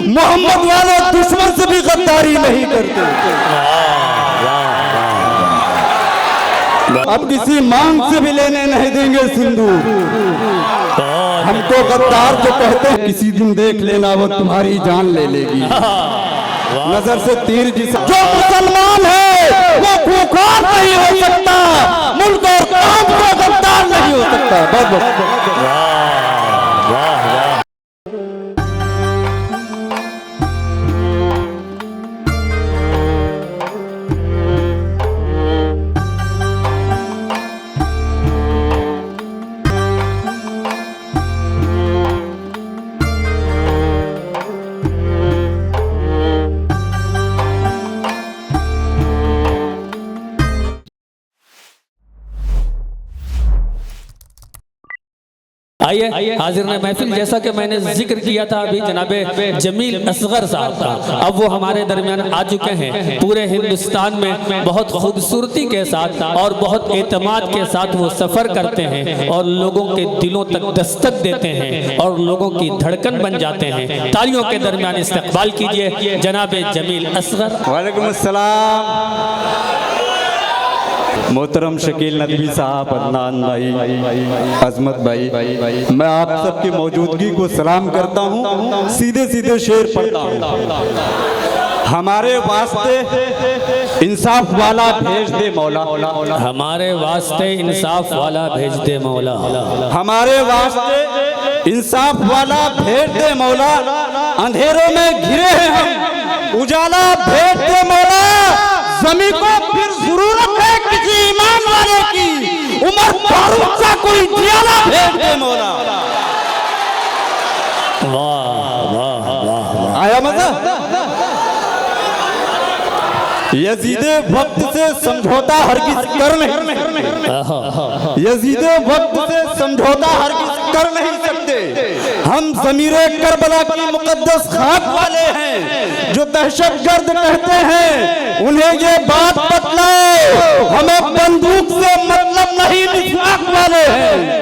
मोहम्मद वाले दुश्मन से भी गद्दारी नहीं करते। अब किसी मांग से भी लेने नहीं देंगे सिंदूर। हमको गद्दार जो कहते हैं किसी दिन देख लेना वो तुम्हारी जान ले लेगी। नजर से तीर जिसे जो मुसलमान है वो खूंखार नहीं हो सकता, मुल्क और कौम को गद्दार नहीं हो सकता। बस आइए हाजिर ने महफिल, जैसा कि मैंने जिक्र किया था अभी जनाबे जमील असगर साहब का, अब वो हमारे दरमियान आ चुके हैं। पूरे हिंदुस्तान में बहुत खूबसूरती के साथ और बहुत एतमाद के साथ वो सफ़र करते हैं और लोगों के दिलों तक दस्तक देते हैं और लोगों की धड़कन बन जाते हैं। तालियों के दरमियान इस्तकबाल कीजिए जनाबे जमील असगर। वालेकुम अस्सलाम। मोहतरम शकील नदवी साहब, अदनान भाई, अजमत भाई, मैं आप सबकी मौजूदगी को सलाम करता हूँ। सीधे सीधे शेर पढ़ता हूँ। हमारे वास्ते इंसाफ वाला भेज दे मौला, हमारे वास्ते इंसाफ वाला भेज दे मौला, हमारे वास्ते इंसाफ वाला भेज दे मौला। अंधेरों में घिरे हैं हम, उजाला भेज दे मौला। ज़मीं को फिर जरूरत है किसी ईमान वाले की, उमर फारूक सा कोई जियाला भेज दे मौला। वाह वाह वाह, आया मजा? यजीदे वक्त से समझौता हरगिज कर नहीं, यजीदे वक्त से समझौता हरगिज कर नहीं सकते। हम ज़मीरे करबला की मुकद्दस खाक वाले हैं। जो दहशतगर्द कहते हैं उन्हें ये बात बतलाओ, हमें बंदूक से मतलब नहीं, मिसवाक वाले हैं।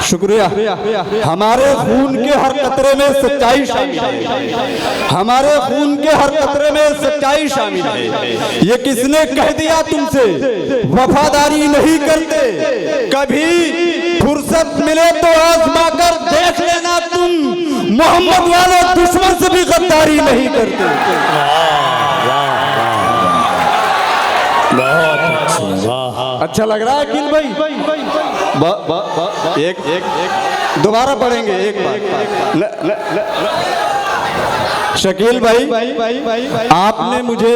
शुक्रिया। हमारे खून के हर कतरे में सच्चाई शामिल है, हमारे खून के हर कतरे में सच्चाई शामिल है। ये किसने कह दिया तुमसे वफादारी नहीं करते? कभी फुर्सत मिले तो आजमा कर देख लेना तुम, मोहम्मद वाले दुश्मन से भी गद्दारी नहीं करते। अच्छा लग रहा है अकील भाई? एक दोबारा पढ़ेंगे एक बार। शकील भाई, आपने मुझे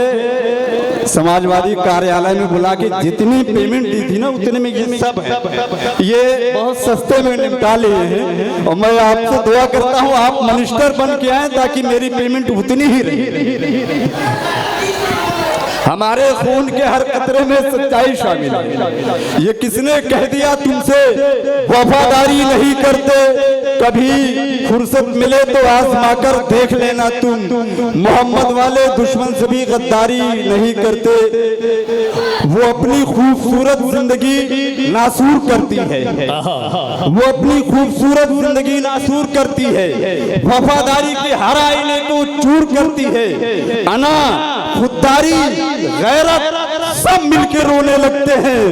समाजवादी कार्यालय में बुला के जितनी पेमेंट दी थी ना उतने में ये सब है, ये बहुत सस्ते में निपटा लिए हैं। और मैं आपसे दुआ करता हूँ आप मिनिस्टर बन के आए ताकि मेरी पेमेंट उतनी ही रहे। हमारे खून के हर कतरे में सच्चाई शामिल है। ये किसने कह दिया तुमसे वफादारी नहीं करते? कभी फुर्सत मिले तो आजमा कर देख लेना तुम, मोहम्मद वाले दुश्मन से भी गद्दारी नहीं करते। वो अपनी खूबसूरत जिंदगी नासूर करती है, वो अपनी खूबसूरत जिंदगी नासूर करती है। वफादारी के हर आईने को चूर करती है। अना, खुददारी, गैरत सब मिलकर रोने लगते हैं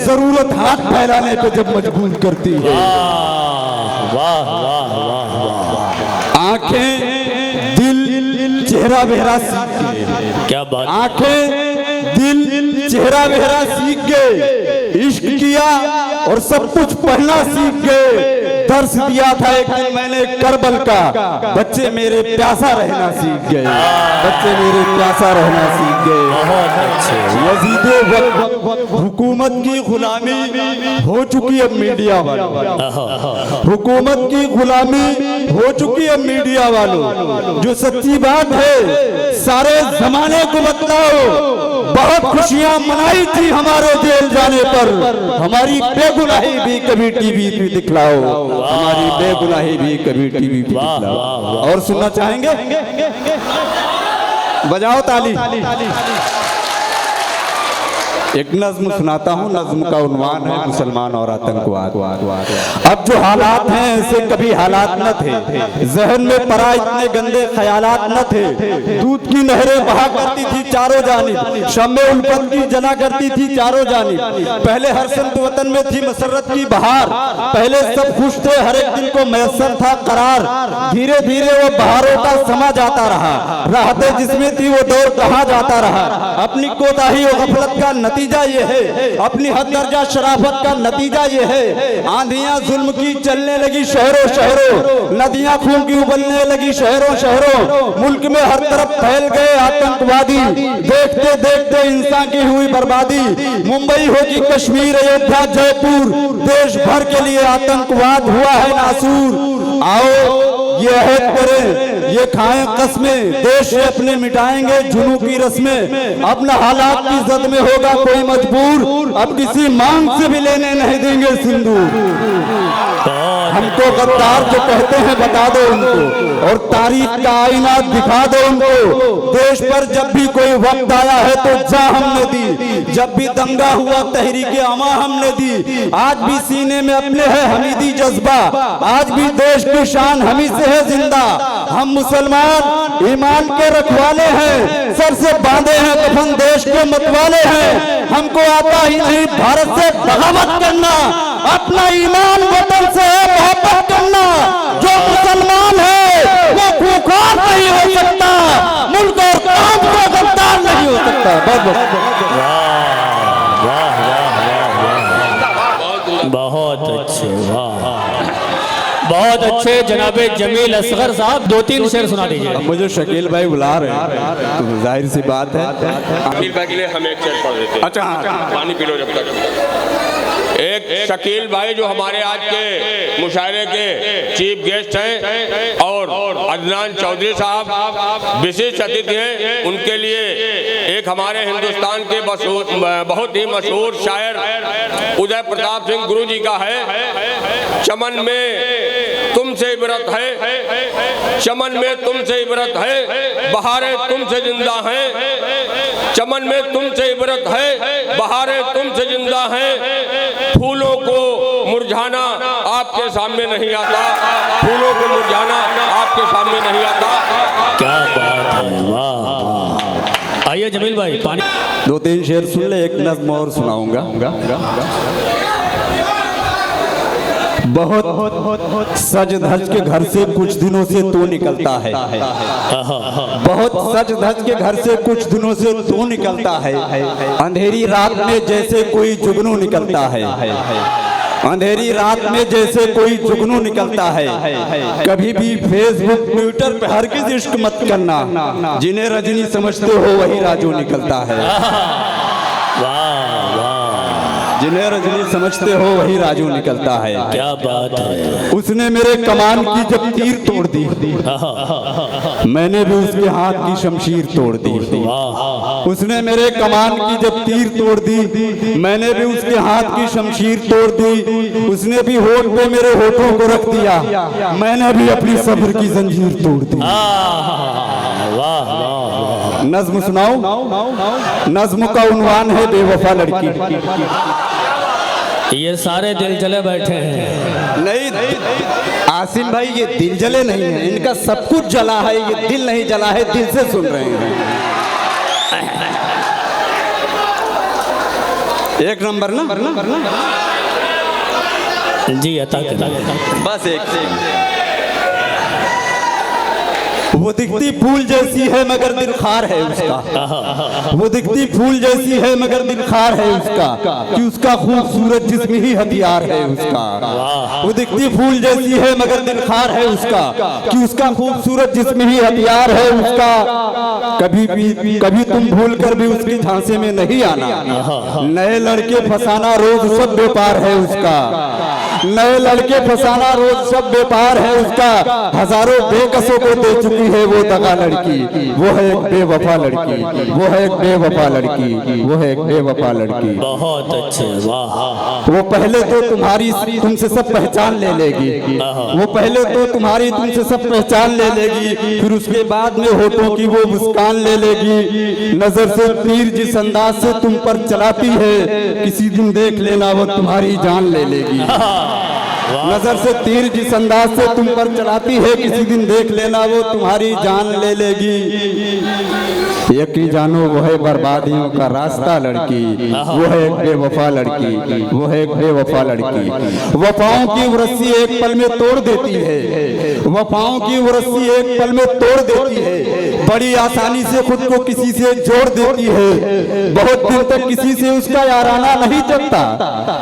जरूरत हाथ फैलाने पे जब मजबूर करती है। वाह वाह वाह, आंखें, दिल, चेहरा बेहरा सीख गए। क्या बात! आंखें, दिल, चेहरा बेहरा सीख गए। इश्क किया और सब कुछ पढ़ना सीख गए। दर्स दिया था एक दिन मैंने करबल का, बच्चे मेरे प्यासा रहना सीख गए, बच्चे मेरे प्यासा रहना सीख गए। बहुत अच्छे। यजीदे वक्त हुकूमत की गुलामी हो चुकी अब मीडिया वालों, हुकूमत की गुलामी हो चुकी अब मीडिया वालों। जो सच्ची बात है सारे जमाने को बतलाओ। बहुत खुशियां मनाई थी हमारे जेल जाने पर, हमारी बेगुनाही भी कभी टीवी पे दिखलाओ, हमारी बेगुनाही भी कभी टीवी पे दिखलाओ। और सुनना चाहेंगे? बजाओ ताली। एक नज्म सुनाता हूँ। नज्म का उन्वान है मुसलमान और आतंकवाद। अब जो हालात हैं ऐसे कभी हालात न थे, जहन में परा इतने गंदे ख्यालात न थे। दूध की नहरें बहा करती थी चारों जानिब, शम्मे उल्फत की जना करती थी चारों जानिब। पहले हर सिमत वतन में थी मसरत की बहार, पहले सब खुश थे, हर एक दिल को मैसर था करार। धीरे धीरे वो बहारों का समा जाता रहा, राहतें जिसमें थी वो दौर कहाँ जाता रहा। अपनी कोताही और गफलत का नतीजा ये है, अपनी हद दर्जा शराफत का नतीजा ये है। आंधियां जुल्म की चलने लगी शहरों शहरों, नदियां खून की उबलने लगी शहरों शहरों। मुल्क में हर तरफ फैल गए आतंकवादी, देखते देखते इंसान की हुई बर्बादी। मुंबई हो कि कश्मीर, अयोध्या, जयपुर, देश भर के लिए आतंकवाद हुआ है नासूर। आओ ये अहद करें, ये खाएं कसमें, देश से अपने मिटाएंगे जुनू की रस्में। अपना हालात की जद में होगा कोई मजबूर, अब किसी मांग से भी लेने नहीं देंगे सिंदूर। हमको गद्दार जो कहते हैं बता दो उनको, और तारीख का आईना दिखा दो उनको। देश पर जब भी कोई वक्त आया है तो जा हमने दी, जब भी दंगा हुआ तहरीके अमा हमने दी। आज भी सीने में अपने है हमीदी जज्बा, आज भी देश की शान हमी से है जिंदा। हम मुसलमान ईमान के रखवाले हैं, सर से बांधे हैं कफन देश के मतवाले हैं। हमको आता ही नहीं भारत से बगावत करना, अपना ईमान वतन से मोहब्बत करना। जो मुसलमान है वो खूंखार नहीं हो सकता, मुल्क और कौम को गद्दार नहीं हो सकता। बहुत अच्छे, वाह बहुत अच्छे। जनाबे जमील असगर साहब 2-3 शेर सुना दीजिए। मुझे शकील भाई बुला रहे हैं तो जाहिर सी बात है शकील भाई के लिए हम एक शेर पढ़ देते हैं। अच्छा हाँ, पानी पी लो जब तक। एक शकील भाई जो हमारे आज के मुशायरे के चीफ गेस्ट हैं और अदनान चौधरी साहब विशिष्ट अतिथि हैं, उनके लिए एक हमारे हिंदुस्तान के बहुत ही मशहूर शायर उदय प्रताप सिंह गुरु जी का है। चमन में तुमसे इबरत है, चमन में तुमसे इबरत है, बहारें तुमसे जिंदा हैं। चमन में तुमसे इबरत है, बहारें तुमसे जिंदा हैं। फूलों को मुरझाना आपके सामने नहीं आता, फूलों को मुरझाना आपके सामने नहीं आता। क्या बात है, वाह। आइए जमील भाई पानी। 2-3 शेर सुन ले, एक नज्म और सुनाऊंगा। बहुत सज धज के घर से कुछ दिनों से तू निकलता है, बहुत सज धज के घर से कुछ दिनों से तू निकलता है। अंधेरी रात में जैसे कोई जुगनू निकलता है, अंधेरी रात में जैसे कोई जुगनू निकलता है। कभी भी फेसबुक ट्विटर पे हरगिज़ इश्क मत करना, जिन्हें रजनी समझते हो वही राजू निकलता है। जिन्हें रजनी समझते हो वही राजू निकलता है। क्या बात है। उसने मेरे कमान की जब तीर तोड़ दी, मैंने भी उसके हाथ की शमशीर तोड़ दी। उसने मेरे कमान की जब तीर तोड़ दी, मैंने भी उसके हाथ की शमशीर तोड़ दी। उसने भी होठ पे मेरे होठों को रख दिया, मैंने भी अपनी सब्र की जंजीर तोड़ दी। नज्म सुनाओ। नज्म का उन्वान है बेवफा लड़की। ये सारे दिल जले बैठे हैं। नहीं आसिम भाई, ये दिल जले नहीं है, इनका सब कुछ जला है, ये दिल नहीं जला है, दिल से सुन रहे हैं। एक नंबर ना जी अता बस एक। वो दिखती फूल जैसी है मगर दिल खार है उसका, वो दिखती फूल जैसी है मगर दिल खार है उसका, कि उसका खूबसूरत जिस्म ही हथियार है उसका। वो दिखती फूल जैसी है मगर दिल खार है उसका, कि उसका खूबसूरत जिस्म ही हथियार है उसका। कभी तुम भूल कर भी उसकी झांसे में नहीं आना, नए लड़के फसाना रोज सब व्यापार है उसका। नए लड़के फंसाना रोज सब व्यापार है उसका, हजारों बेकसों को दे चुकी है वो दगा लड़की, वो है एक बेवफा लड़की, वो है एक बेवफा लड़की, वो है एक बेवफा लड़की। बहुत अच्छे, वाह। वो पहले तो तुम्हारी तुमसे सब पहचान ले लेगी, वो पहले तो तुम्हारी तुमसे सब पहचान ले लेगी, फिर उसके बाद में होठों की वो मुस्कान ले लेगी। नजर से तीर जिस अंदाज से तुम पर चलाती है, किसी दिन देख लेना वो तुम्हारी जान ले लेगी। नजर से तीर जिस अंदाज से तुम पर चलाती है, किसी दिन देख लेना वो तुम्हारी जान ले लेगी। यकीन जानो वो है बर्बादियों का रास्ता लड़की, वो है एक बेवफा लड़की, वो है एक बेवफा लड़की। वफाओं की वो रस्सी एक पल में तोड़ देती है, वफाओं की वो रस्सी एक पल में तोड़ देती है, बड़ी आसानी से खुद को किसी से जोड़ देती है। बहुत दिन तक किसी से उसका याराना नहीं चलता,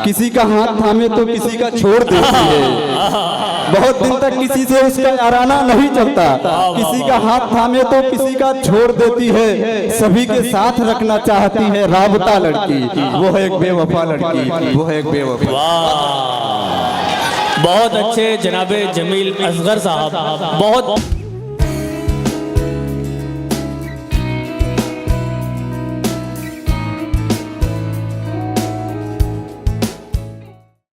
किसी का हाथ थामे तो किसी का छोड़ देती है। बहुत दिन तक किसी से उसका याराना नहीं चलता, किसी का हाथ थामे तो किसी का छोड़ देती है। सभी के साथ रखना चाहती है राबता लड़की, वो है एक बेवफा लड़की, वो है एक बेवफा। वाह, बहुत अच्छे जनाबे जमील असगर साहब, बहुत